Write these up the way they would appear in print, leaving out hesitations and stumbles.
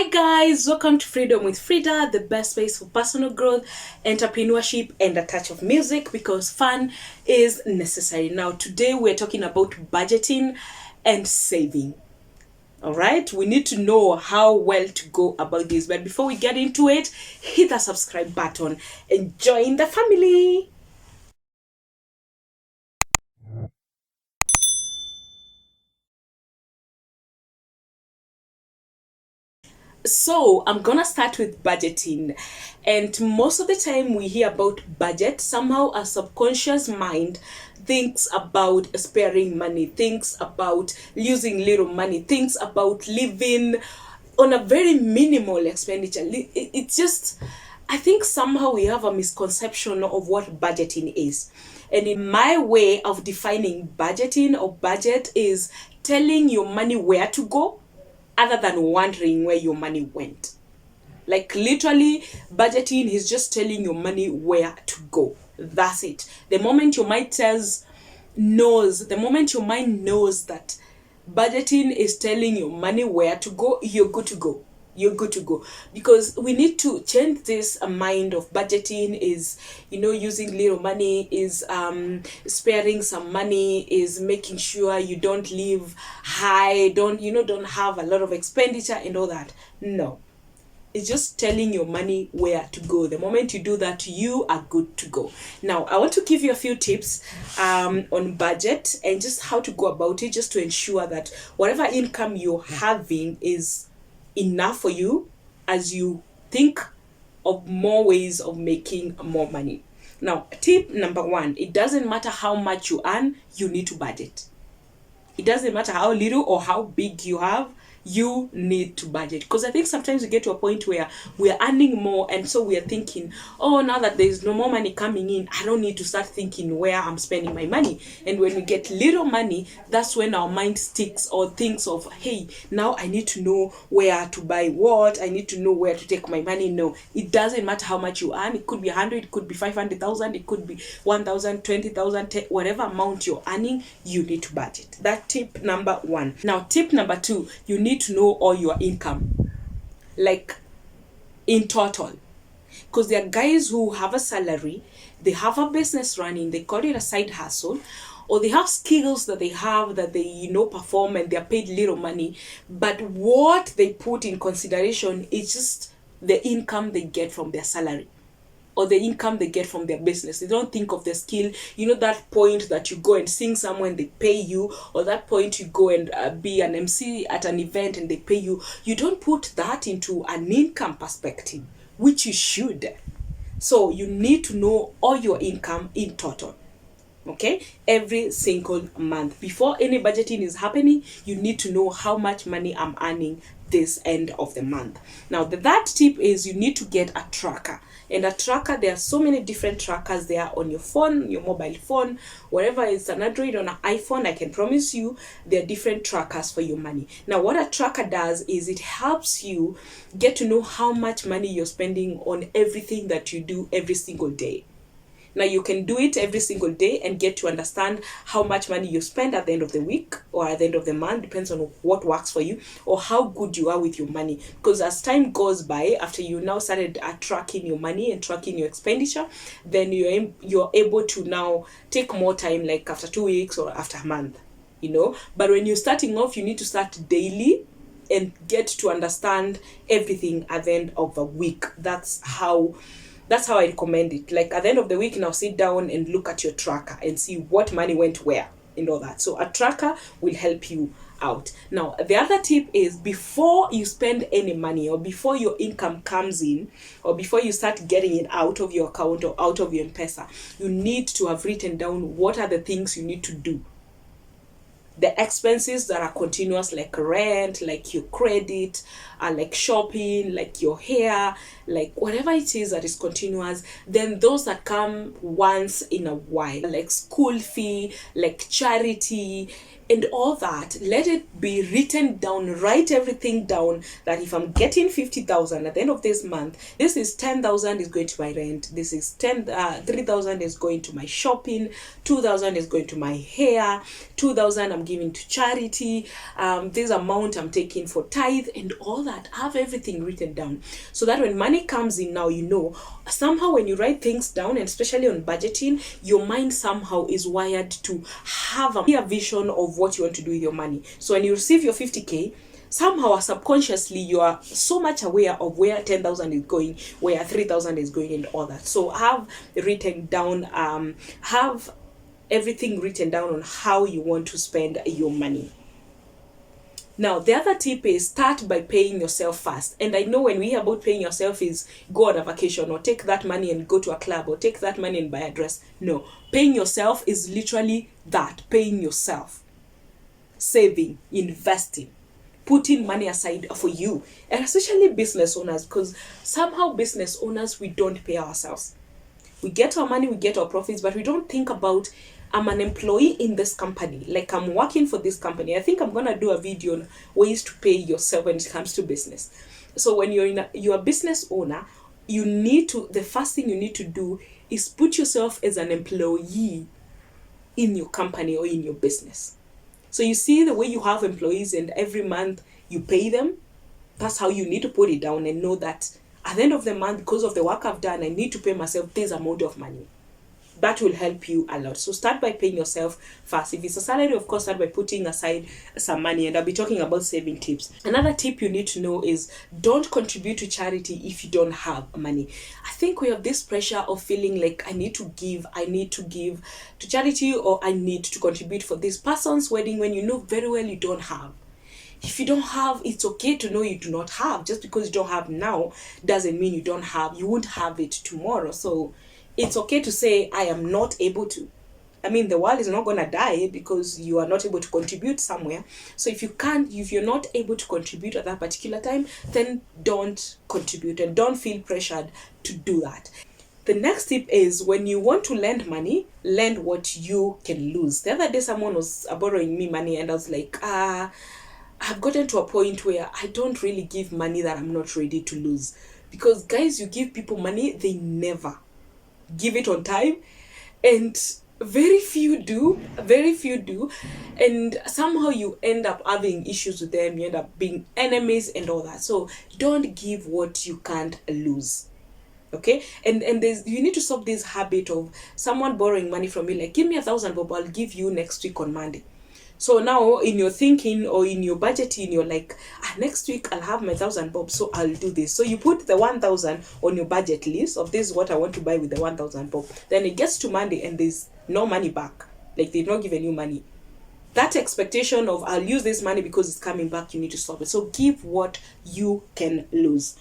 Hi guys, welcome to Freedom with Frida, the best space for personal growth, entrepreneurship, and a touch of music because fun is necessary. Now, today we're talking about budgeting and saving. All right, we need to know how well to go about this. But before we get into it, hit the subscribe button and join the family. So I'm gonna start with budgeting, and most of the time we hear about budget, somehow our subconscious mind thinks about sparing money, thinks about losing little money, thinks about living on a very minimal expenditure. It's just, I think somehow we have a misconception of what budgeting is. And in my way of defining budgeting or budget is telling your money where to go other than wondering where your money went. Like literally, budgeting is just telling your money where to go. That's it. The moment your mind the moment your mind knows that budgeting is telling your money where to go, you're good to go. You're good to go, because we need to change this mind of budgeting is, using little money, is sparing some money, is making sure you don't live high, don't have a lot of expenditure and all that. No, it's just telling your money where to go. The moment you do that, you are good to go. Now, I want to give you a few tips on budget and just how to go about it, just to ensure that whatever income you're having is enough for you as you think of more ways of making more money. Now, tip number one, it doesn't matter how much you earn, you need to budget. It doesn't matter how little or how big you have, you need to budget. Because I think sometimes we get to a point where we are earning more, and so we are thinking, oh, now that there's no more money coming in, I don't need to start thinking where I'm spending my money. And when we get little money, that's when our mind sticks or thinks of, hey, now I need to know where to buy what, I need to know where to take my money. No, it doesn't matter how much you earn. It could be 100, it could be 500,000, it could be 1,000, 20,000, whatever amount you're earning, you need to budget. That's tip number one. Now, tip number two, you need to know all your income, like in total, because there are guys who have a salary, they have a business running, they call it a side hustle, or they have skills that they have that they perform, and they're paid little money, but what they put in consideration is just the income they get from their salary or the income they get from their business. They don't think of the skill. That point that you go and sing somewhere and they pay you, or that point you go and be an MC at an event and they pay you. You don't put that into an income perspective, which you should. So you need to know all your income in total. Okay, every single month. Before any budgeting is happening, you need to know how much money I'm earning this end of the month. Now, the third tip is you need to get a tracker. And a tracker, there are so many different trackers there on your phone, your mobile phone, wherever it's an Android or an iPhone. I can promise you there are different trackers for your money. Now, what a tracker does is it helps you get to know how much money you're spending on everything that you do every single day. Now, you can do it every single day and get to understand how much money you spend at the end of the week or at the end of the month, depends on what works for you or how good you are with your money. Because as time goes by, after you now started tracking your money and tracking your expenditure, then you're able to now take more time, like after 2 weeks or after a month, But when you're starting off, you need to start daily and get to understand everything at the end of a week. That's how I recommend it. Like at the end of the week, now sit down and look at your tracker and see what money went where and all that. So a tracker will help you out. Now, the other tip is before you spend any money or before your income comes in or before you start getting it out of your account or out of your M-Pesa, you need to have written down what are the things you need to do. The expenses that are continuous, like rent, like your credit, like shopping, like your hair, like whatever it is that is continuous. Then those that come once in a while, like school fee, like charity, and all that, let it be written down. Write everything down, that if I'm getting 50,000 at the end of this month, this is 10,000 is going to my rent, this is 3,000 is going to my shopping, 2,000 is going to my hair, 2,000 I'm giving to charity, this amount I'm taking for tithe, and all that. Have everything written down, so that when money comes in, now you know. Somehow when you write things down, and especially on budgeting, your mind somehow is wired to have a clear vision of what you want to do with your money. So when you receive your 50k, somehow subconsciously you are so much aware of where 10,000 is going, where 3,000 is going, and all that. So have written down, have everything written down on how you want to spend your money. Now, the other tip is start by paying yourself first. And I know when we hear about paying yourself is go on a vacation, or take that money and go to a club, or take that money and buy a dress. No, paying yourself is literally that, paying yourself. Saving, investing, putting money aside for you, and especially business owners, because somehow business owners, we don't pay ourselves. We get our money, we get our profits, but we don't think about, I'm an employee in this company, like I'm working for this company. I think I'm gonna do a video on ways to pay yourself when it comes to business. So when you're a business owner, you need to, the first thing you need to do is put yourself as an employee in your company or in your business. So you see the way you have employees and every month you pay them, that's how you need to put it down and know that at the end of the month, because of the work I've done, I need to pay myself this amount of money. That will help you a lot. So start by paying yourself first. If it's a salary, of course, start by putting aside some money. And I'll be talking about saving tips. Another tip you need to know is don't contribute to charity if you don't have money. I think we have this pressure of feeling like I need to give to charity, or I need to contribute for this person's wedding, when you know very well you don't have. If you don't have, it's okay to know you do not have. Just because you don't have now doesn't mean you don't have. You won't have it tomorrow. So it's okay to say, I am not able to. I mean, the world is not going to die because you are not able to contribute somewhere. So if you're not able to contribute at that particular time, then don't contribute and don't feel pressured to do that. The next tip is, when you want to lend money, lend what you can lose. The other day, someone was borrowing me money and I was like, I've gotten to a point where I don't really give money that I'm not ready to lose. Because guys, you give people money, they never give it on time, and very few do, and somehow you end up having issues with them, you end up being enemies and all that. So don't give what you can't lose. Okay, and you need to stop this habit of someone borrowing money from you, like, give me 1,000 bob, I'll give you next week on Monday. So now in your thinking or in your budgeting, you're like, next week I'll have my 1,000 bob, so I'll do this. So you put the 1,000 on your budget list of this is what I want to buy with the 1,000 bob. Then it gets to Monday and there's no money back. Like, they've not given you money. That expectation of I'll use this money because it's coming back, you need to stop it. So give what you can lose.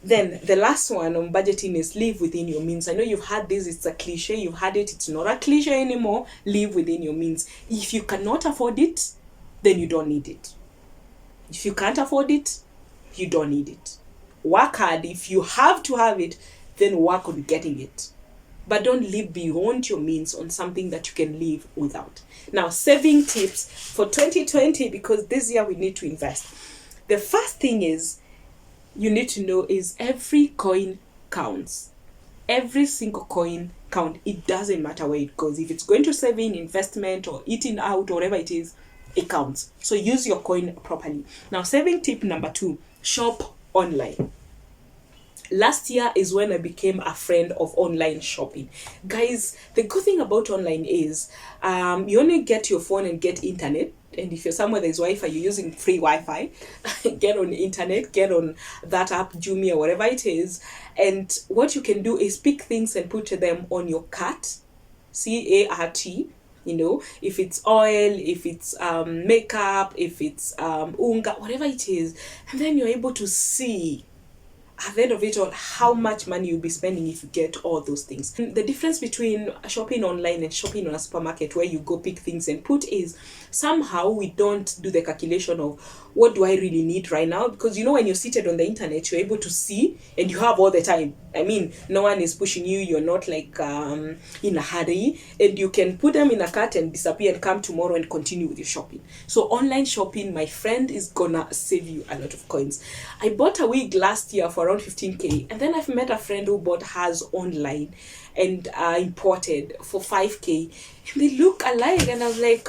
Then the last one on budgeting is live within your means. I know you've had this, it's a cliche, you've had it, it's not a cliche anymore. Live within your means. If you cannot afford it, then you don't need it. If you can't afford it, you don't need it. Work hard. If you have to have it, then work on getting it. But don't live beyond your means on something that you can live without. Now, saving tips for 2020, because this year we need to invest. The first thing is, you need to know is every coin counts. Every single coin counts. It doesn't matter where it goes. If it's going to saving, investment, or eating out, or whatever it is, it counts. So use your coin properly. Now, saving tip number 2, shop online. Last year is when I became a friend of online shopping. Guys, the good thing about online is you only get your phone and get internet. And if you're somewhere there's Wi-Fi, you're using free Wi-Fi, get on the internet, get on that app, Jumia, whatever it is. And what you can do is pick things and put them on your cart, CART, you know, if it's oil, if it's makeup, if it's unga, whatever it is. And then you're able to see at the end of it all how much money you'll be spending if you get all those things. The difference between shopping online and shopping on a supermarket where you go pick things and put is, somehow we don't do the calculation of what do I really need right now, because when you're seated on the internet, you're able to see and you have all the time. I mean, no one is pushing you, you're not like in a hurry, and you can put them in a cart and disappear and come tomorrow and continue with your shopping. So online shopping, my friend, is gonna save you a lot of coins. I bought a wig last year for around 15k, and then I've met a friend who bought hers online and imported for 5k, and they look alike, and I was like,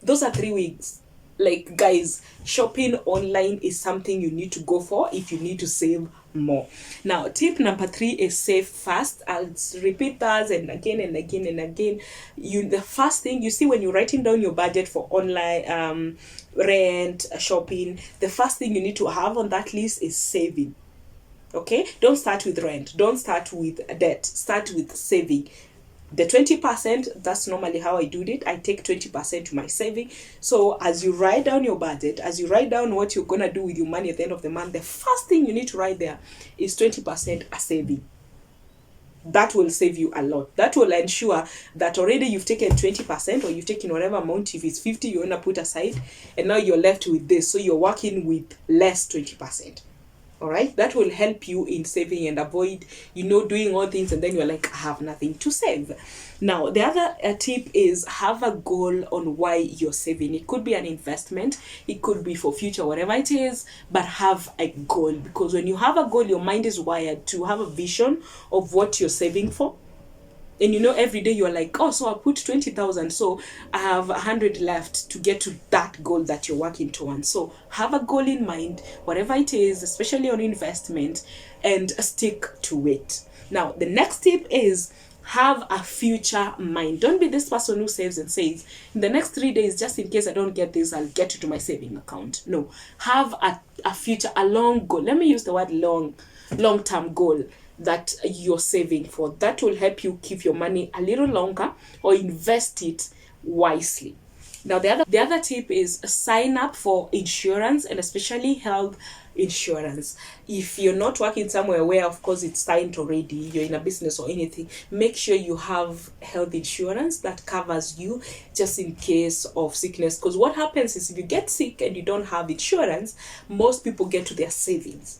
those are 3 weeks. Like, guys, shopping online is something you need to go for if you need to save more. Now, tip number 3 is save fast. I'll repeat that and again and again and again. The first thing you see when you're writing down your budget for online rent, shopping, the first thing you need to have on that list is saving. Okay, don't start with rent, don't start with debt, start with saving. The 20%, that's normally how I do it. I take 20% to my saving. So as you write down your budget, as you write down what you're gonna do with your money at the end of the month, the first thing you need to write there is 20% a saving. That will save you a lot. That will ensure that already you've taken 20%, or you've taken whatever amount. If it's 50, you wanna put aside, and now you're left with this. So you're working with less 20%. All right, that will help you in saving and avoid doing all things and then you're like, I have nothing to save. Now, the other tip is have a goal on why you're saving. It could be an investment, it could be for future, whatever it is, but have a goal, because when you have a goal, your mind is wired to have a vision of what you're saving for. And every day you're like, oh, so I put 20,000, so I have 100 left to get to that goal that you're working towards. So have a goal in mind, whatever it is, especially on investment, and stick to it. Now, the next tip is have a future mind. Don't be this person who saves and says, in the next 3 days, just in case I don't get this, I'll get it to my saving account. No, have a future, a long goal. Let me use the word long-term goal that you're saving for. That will help you keep your money a little longer or invest it wisely. Now, the other tip is sign up for insurance, and especially health insurance. If you're not working somewhere where, of course, it's signed already, you're in a business or anything, make sure you have health insurance that covers you just in case of sickness. Because what happens is if you get sick and you don't have insurance, most people get to their savings.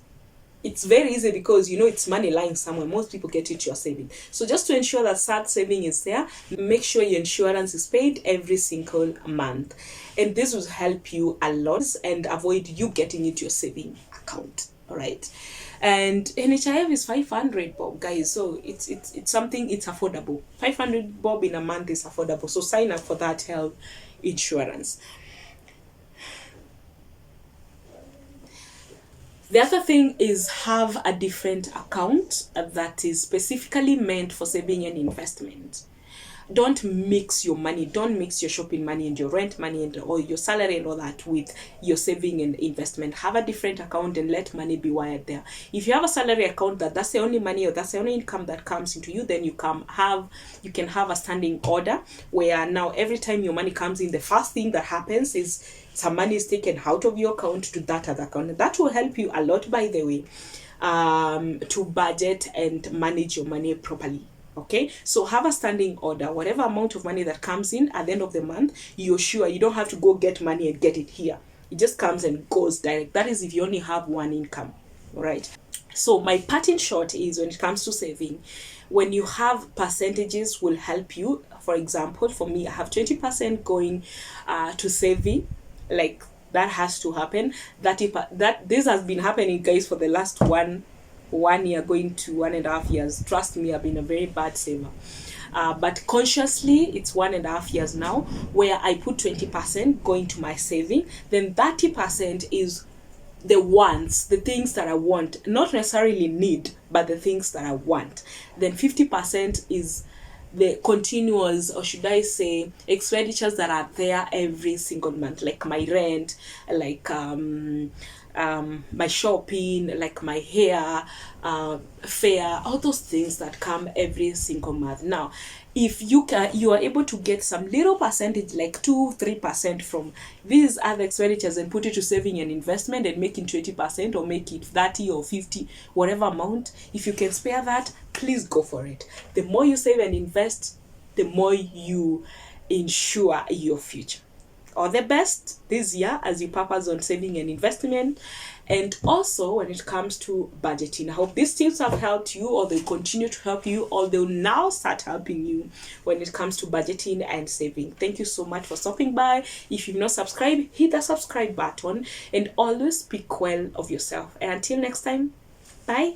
It's very easy because it's money lying somewhere. Most people get it to your saving. So just to ensure that that saving is there, make sure your insurance is paid every single month. And this will help you a lot and avoid you getting into your saving account. All right. And NHIF is 500 bob, guys. So it's something, it's affordable. 500 bob in a month is affordable. So sign up for that health insurance. The other thing is have a different account that is specifically meant for saving and investment. Don't mix your money. Don't mix your shopping money and your rent money and or your salary and all that with your saving and investment. Have a different account and let money be wired there. If you have a salary account that's the only money or that's the only income that comes into you, then you can have a standing order where now every time your money comes in, the first thing that happens is some money is taken out of your account to that other account. And that will help you a lot, by the way, to budget and manage your money properly. Okay, so have a standing order. Whatever amount of money that comes in at the end of the month, you're sure you don't have to go get money and get it here. It just comes and goes direct. That is if you only have one income. All right. So my part in short is, when it comes to saving, when you have percentages will help you. For example, for me, I have 20% going to saving. Like, that has to happen. That this has been happening, guys, for the last one year going to 1.5 years. Trust me, I've been a very bad saver. But consciously, it's 1.5 years now where I put 20% going to my saving. Then 30% is the wants, the things that I want, not necessarily need, but the things that I want. Then 50% is the continuous, or should I say, expenditures that are there every single month, like my rent, like my shopping, like my hair, fare, all those things that come every single month. Now, if you are able to get some little percentage, like 2-3% from these other expenditures and put it to saving and investment and make it 20% or make it 30 or 50, whatever amount, if you can spare that, please go for it. The more you save and invest, the more you ensure your future. All the best this year as you purpose on saving and investment, and also when it comes to budgeting. I hope these tips have helped you, or they'll continue to help you, or they'll now start helping you when it comes to budgeting and saving. Thank you so much for stopping by. If you've not subscribed, hit the subscribe button, and always speak well of yourself. And until next time, bye.